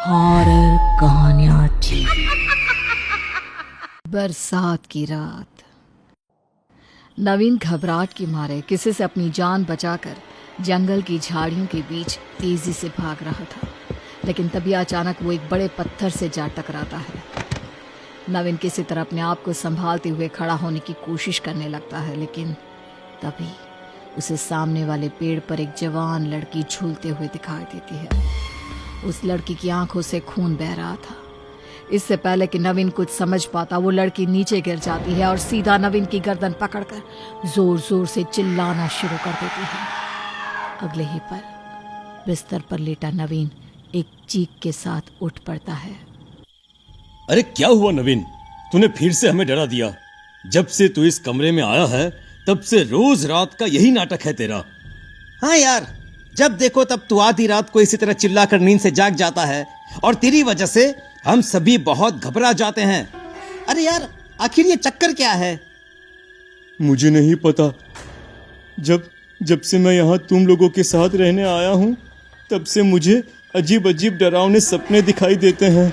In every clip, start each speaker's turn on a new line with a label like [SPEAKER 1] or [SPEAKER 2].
[SPEAKER 1] Horror कहानियां बरसात की रात। नवीन घबराहट के मारे किसी से अपनी जान बचाकर जंगल की झाड़ियों के बीच तेजी से भाग रहा था, लेकिन तभी अचानक वो एक बड़े पत्थर से जा टकराता है। नवीन किसी तरह अपने आप को संभालते हुए खड़ा होने की कोशिश करने लगता है, लेकिन तभी उसे सामने वाले पेड़ पर एक जवान लड़की झूलते हुए दिखाई देती है। उस लड़की की आंखों से खून बह रहा था। इससे पहले कि नवीन कुछ समझ पाता, वो लड़की नीचे गिर जाती है और सीधा नवीन की गर्दन पकड़कर जोर जोर से चिल्लाना शुरू कर देती है। अगले ही पल बिस्तर पर लेटा नवीन एक चीख के साथ उठ पड़ता है।
[SPEAKER 2] अरे क्या हुआ नवीन, तूने फिर से हमें डरा दिया। जब से तू इस कमरे में आया है तब से रोज रात का यही नाटक है तेरा।
[SPEAKER 3] हाँ यार, जब देखो तब तू आधी रात को इसी तरह चिल्लाकर नींद से जाग जाता है और तेरी वजह से हम सभी बहुत घबरा जाते हैं। अरे यार, आखिर ये चक्कर क्या है?
[SPEAKER 2] मुझे नहीं पता। जब से मैं यहाँ तुम लोगों के साथ रहने आया हूँ तब से मुझे अजीब अजीब डरावने सपने दिखाई देते हैं।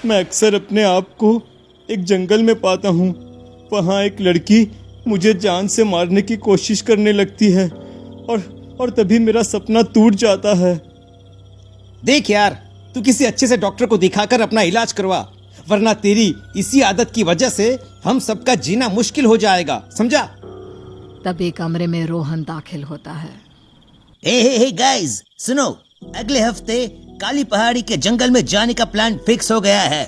[SPEAKER 2] मैं अक्सर अपने आप को एक जंगल में पाता हूँ। वहाँ एक लड़की मुझे जान से मारने की कोशिश करने लगती है और तभी मेरा सपना टूट जाता है।
[SPEAKER 3] देख यार, तू किसी अच्छे से डॉक्टर को दिखाकर अपना इलाज करवा, वरना तेरी इसी आदत की वजह से हम सबका जीना मुश्किल हो जाएगा, समझा?
[SPEAKER 1] तभी कमरे में रोहन दाखिल होता है।
[SPEAKER 3] हे गाइस, सुनो, अगले हफ्ते काली पहाड़ी के जंगल में जाने का प्लान फिक्स हो गया है।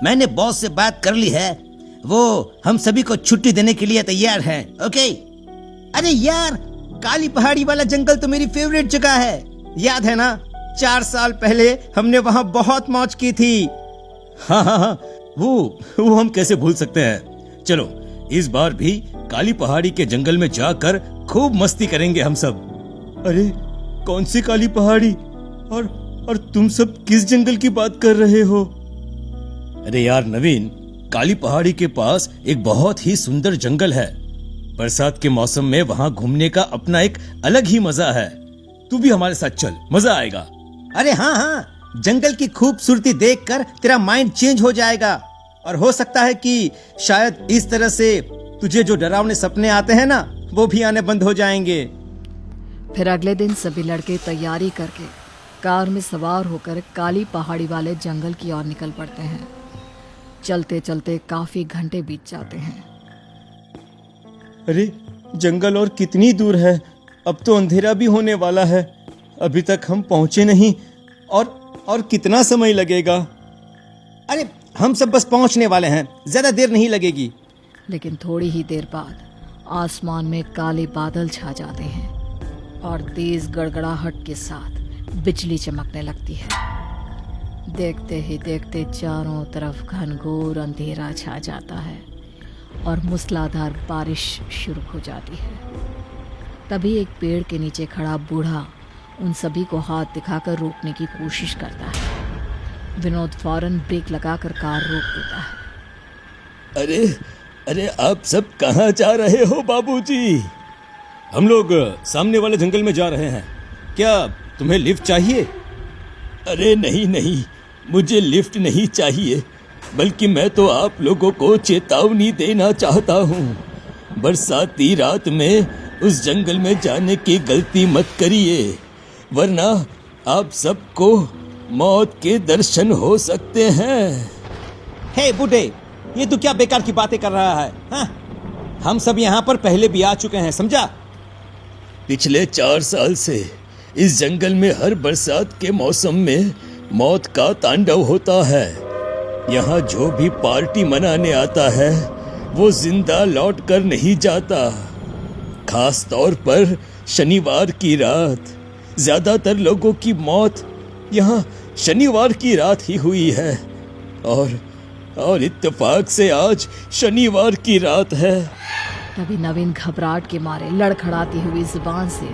[SPEAKER 3] मैंने बॉस से बात कर ली है, वो हम सभी को छुट्टी देने के लिए तैयार है। ओके? अरे यार, काली पहाड़ी वाला जंगल तो मेरी फेवरेट जगह है, याद है ना? 4 साल पहले हमने वहाँ बहुत मौज की थी।
[SPEAKER 2] हाँ, वो हम कैसे भूल सकते हैं। चलो इस बार भी काली पहाड़ी के जंगल में जाकर खूब मस्ती करेंगे हम सब। अरे कौन सी काली पहाड़ी, और तुम सब किस जंगल की बात कर रहे हो? अरे यार नवीन, काली पहाड़ी के पास एक बहुत ही सुंदर जंगल है। बरसात के मौसम में वहाँ घूमने का अपना एक अलग ही मजा है। तू भी हमारे साथ चल, मजा आएगा।
[SPEAKER 3] अरे हाँ, जंगल की खूबसूरती देखकर तेरा माइंड चेंज हो जाएगा और हो सकता है कि शायद इस तरह से तुझे जो डरावने सपने आते हैं ना, वो भी आने बंद हो जाएंगे।
[SPEAKER 1] फिर अगले दिन सभी लड़के तैयारी करके कार में सवार होकर काली पहाड़ी वाले जंगल की ओर निकल पड़ते हैं। चलते चलते काफी घंटे बीत जाते हैं।
[SPEAKER 2] अरे जंगल और कितनी दूर है? अब तो अंधेरा भी होने वाला है। अभी तक हम पहुंचे नहीं, और कितना समय लगेगा?
[SPEAKER 3] अरे हम सब बस पहुंचने वाले हैं, ज्यादा देर नहीं लगेगी।
[SPEAKER 1] लेकिन थोड़ी ही देर बाद आसमान में काले बादल छा जाते हैं और तेज गड़गड़ाहट के साथ बिजली चमकने लगती है। देखते ही देखते चारों तरफ घनघोर अंधेरा छा जाता है और मूसलाधार बारिश शुरू हो जाती है। तभी एक पेड़ के नीचे खड़ा बूढ़ा उन सभी को हाथ दिखाकर रोकने की कोशिश करता है। विनोद फौरन ब्रेक लगाकर कार रोक देता है।
[SPEAKER 2] अरे आप सब कहाँ जा रहे हो बाबूजी? हम लोग सामने वाले जंगल में जा रहे हैं। क्या तुम्हें लिफ्ट चाहिए? अरे नहीं, मुझे लिफ्ट नहीं चाहिए, बल्कि मैं तो आप लोगों को चेतावनी देना चाहता हूँ। बरसाती रात में उस जंगल में जाने की गलती मत करिए, वरना आप सबको मौत के दर्शन हो सकते हैं।
[SPEAKER 3] हे बूढ़े, ये तू क्या बेकार की बातें कर रहा है? हाँ? हम सब यहाँ पर पहले भी आ चुके हैं, समझा?
[SPEAKER 2] पिछले 4 साल से इस जंगल में हर बरसात के मौसम में मौत का तांडव होता है। यहाँ जो भी पार्टी मनाने आता है वो जिंदा लौट कर नहीं जाता। खास तौर पर शनिवार की रात ज्यादातर लोगों की मौत यहाँ शनिवार की रात ही हुई है, और इत्तेफाक से आज शनिवार की रात है।
[SPEAKER 1] तभी नवीन घबराहट के मारे लड़खड़ाती हुई जुबान से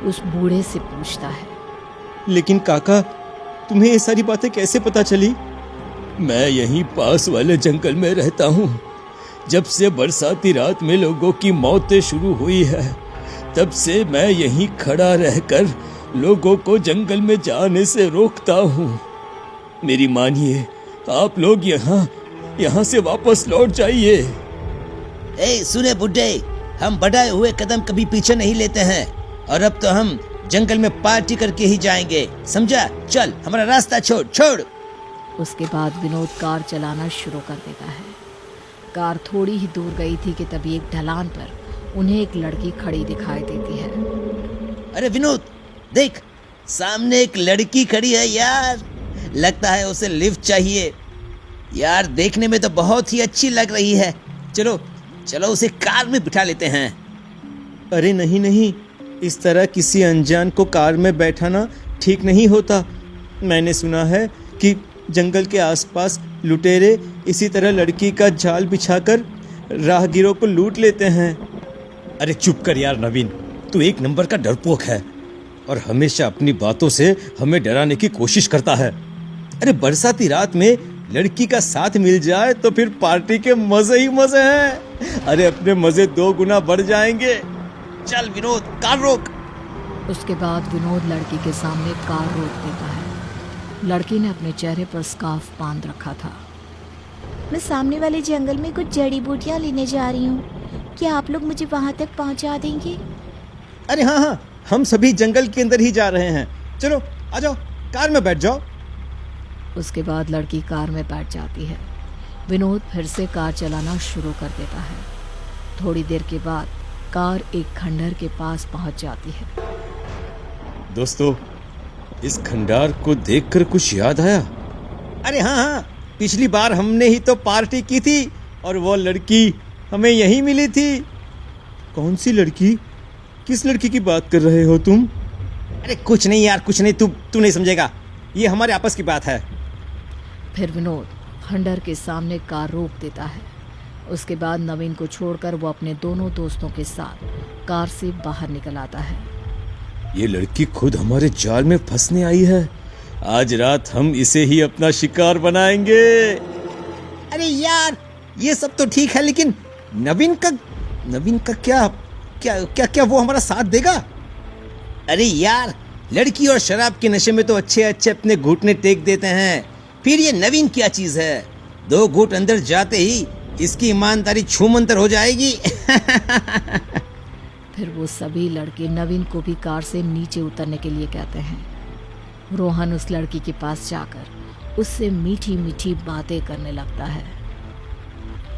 [SPEAKER 1] उस बूढ़े से पूछता है।
[SPEAKER 2] लेकिन काका, तुम्हें ये सारी बातें कैसे पता चली? मैं यहीं पास वाले जंगल में रहता हूँ। जब से बरसाती रात में लोगों की मौतें शुरू हुई है, तब से मैं यहीं खड़ा रहकर लोगों को जंगल में जाने से रोकता हूँ। मेरी मानिए, आप लोग यहाँ से वापस लौट जाइए।
[SPEAKER 3] ए सुने बुड्ढे, हम बढ़ाए हुए कदम कभी पीछे नहीं लेते हैं, और अब तो हम जंगल में पार्टी करके ही जाएंगे, समझा? चल हमारा रास्ता छोड़ छोड़।
[SPEAKER 1] उसके बाद विनोद कार चलाना शुरू कर देता है। कार थोड़ी ही दूर गई थी कि तभी एक ढलान पर उन्हें एक लड़की खड़ी दिखाई देती है।
[SPEAKER 3] अरे विनोद, देख सामने एक लड़की खड़ी है यार, लगता है उसे लिफ्ट चाहिए। यार देखने में तो बहुत ही अच्छी लग रही है, चलो चलो उसे कार में बिठा लेते हैं।
[SPEAKER 4] अरे नहीं नहीं, इस तरह किसी अनजान को कार में बैठाना ठीक नहीं होता। मैंने सुना है कि जंगल के आसपास लुटेरे इसी तरह लड़की का जाल बिछाकर राहगीरों को लूट लेते हैं।
[SPEAKER 2] अरे चुप कर यार नवीन, तू एक नंबर का डरपोक है और हमेशा अपनी बातों से हमें डराने की कोशिश करता है।
[SPEAKER 4] अरे बरसाती रात में लड़की का साथ मिल जाए तो फिर पार्टी के मजे ही मजे हैं। अरे अपने मजे 2 गुना बढ़ जाएंगे।
[SPEAKER 3] चल विनोद, कार रोक।
[SPEAKER 1] उसके बाद विनोद लड़की के सामने कार रोक देता है। लड़की ने अपने चेहरे पर स्कार्फ बांध रखा था।
[SPEAKER 5] मैं सामने वाले जंगल में कुछ जड़ी बूटियां लेने जा रही हूँ, क्या आप लोग मुझे वहाँ तक पहुँचा देंगे?
[SPEAKER 4] अरे हाँ हाँ, हम सभी जंगल के अंदर ही जा रहे हैं, चलो आ जाओ, कार में बैठ जाओ।
[SPEAKER 1] उसके बाद लड़की कार में बैठ जाती है। विनोद फिर से कार चलाना शुरू कर देता है। थोड़ी देर के बाद कार एक खंडहर के पास पहुंच जाती है।
[SPEAKER 2] दोस्तों, इस खंडार को देखकर कुछ याद आया।
[SPEAKER 4] अरे हाँ हाँ, पिछली बार हमने ही तो पार्टी की थी और वो लड़की हमें यहीं मिली थी। कौन सी लड़की? किस लड़की की बात कर रहे हो तुम? अरे कुछ नहीं यार, कुछ नहीं, तू नहीं समझेगा, ये हमारे आपस की बात है।
[SPEAKER 1] फिर विनोद खंडहर के सामने कार रोक देता है। उसके बाद नवीन को छोड़कर वो अपने दोनों दोस्तों के साथ कार से बाहर निकल आता है।
[SPEAKER 2] ये लड़की खुद हमारे जाल में फंसने आई है। आज रात हम इसे ही अपना शिकार बनाएंगे।
[SPEAKER 4] अरे यार ये सब तो ठीक है, लेकिन नवीन का क्या वो हमारा साथ देगा?
[SPEAKER 3] अरे यार, लड़की और शराब के नशे में तो अच्छे अच्छे अपने घुटने टेक देते हैं, फिर ये नवीन क्या चीज है? 2 घूंट अंदर जाते ही इसकी ईमानदारी छूमंतर हो जाएगी।
[SPEAKER 1] फिर वो सभी लड़के नवीन को भी कार से नीचे उतरने के लिए कहते हैं। रोहन उस लड़की के पास जाकर उससे मीठी मीठी बातें करने लगता है।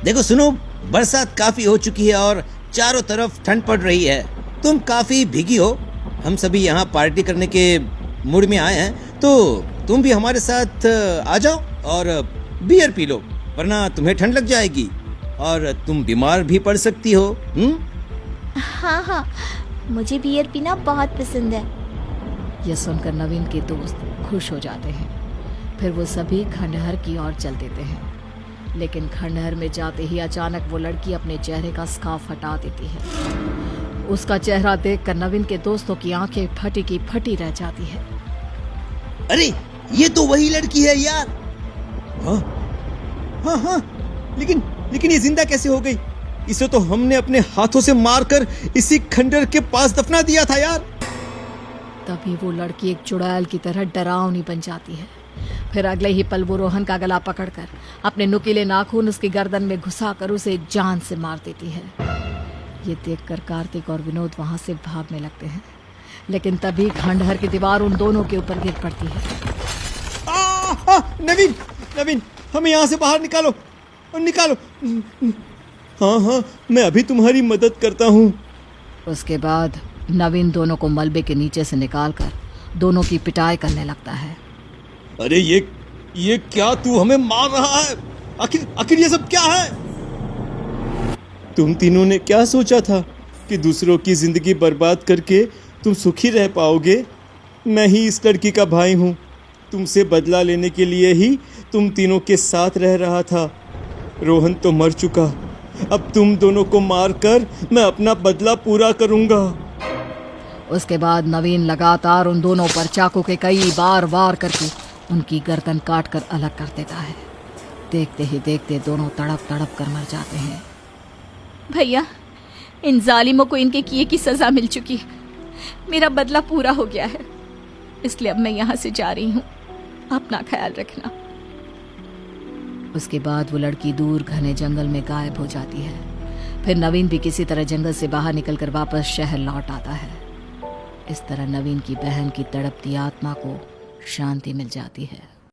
[SPEAKER 3] देखो सुनो, बरसात काफी हो चुकी है और चारों तरफ ठंड पड़ रही है, तुम काफी भीगी हो। हम सभी यहाँ पार्टी करने के मूड में आए हैं, तो तुम भी हमारे साथ आ जाओ और बियर पी लो, वरना तुम्हें ठंड लग जाएगी और तुम बीमार भी पड़ सकती हो।
[SPEAKER 5] हाँ हाँ, मुझे बियर पीना बहुत पसंद है।
[SPEAKER 1] यह सुनकर नवीन के दोस्त खुश हो जाते हैं। फिर वो सभी खंडहर की ओर चल देते हैं, लेकिन खंडहर में जाते ही अचानक वो लड़की अपने चेहरे का स्कार्फ हटा देती है। उसका चेहरा देखकर नवीन के दोस्तों की आंखें फटी की फटी रह जाती है।
[SPEAKER 3] अरे ये तो वही लड़की है यार।
[SPEAKER 4] हाँ, लेकिन ये जिंदा कैसे हो गई? इसे तो हमने अपने हाथों से मारकर इसी खंडर के पास दफना दिया था यार।
[SPEAKER 1] तभी वो लड़की एक चुड़ैल की तरह डरावनी बन जाती है। फिर अगले ही पल वो रोहन का गला पकड़कर अपने नुकीले नाखून उसकी गर्दन में घुसाकर उसे जान से मार देती है। ये देखकर कार्तिक और विनोद वहां से भागने लगते हैं, लेकिन तभी खंडहर की दीवार उन दोनों के ऊपर गिर पड़ती है।
[SPEAKER 4] नवीन, हमें यहाँ से बाहर निकालो। हाँ, मैं अभी तुम्हारी मदद करता हूँ।
[SPEAKER 1] उसके बाद नवीन दोनों को मलबे के नीचे से निकालकर दोनों की पिटाई करने लगता है।
[SPEAKER 4] अरे ये क्या तू हमें मार रहा है? आखिर ये सब क्या है? तुम तीनों ने क्या सोचा था कि दूसरों की जिंदगी बर्बाद करके तुम सुखी रह पाओगे? मैं ही इस लड़की का भाई हूँ। तुमसे बदला लेने के लिए ही तुम तीनों के साथ रह रहा था। रोहन तो मर चुका, अब तुम दोनों को मारकर मैं अपना बदला पूरा करूँगा।
[SPEAKER 1] उसके बाद नवीन लगातार उन दोनों पर चाकू के कई बार वार करके उनकी गर्दन काट कर अलग कर देता है। देखते ही देखते दोनों तड़प तड़प कर मर जाते हैं।
[SPEAKER 5] भैया, इन जालिमों को इनके किए की सजा मिल चुकी है। मेरा बदला पूरा हो गया है, इसलिए अब मैं यहाँ से जा रही हूँ।
[SPEAKER 1] अपना ख्याल रखना। उसके बाद वो लड़की दूर घने जंगल में गायब हो जाती है। फिर नवीन भी किसी तरह जंगल से बाहर निकलकर वापस शहर लौट आता है। इस तरह नवीन की बहन की तड़पती आत्मा को शांति मिल जाती है।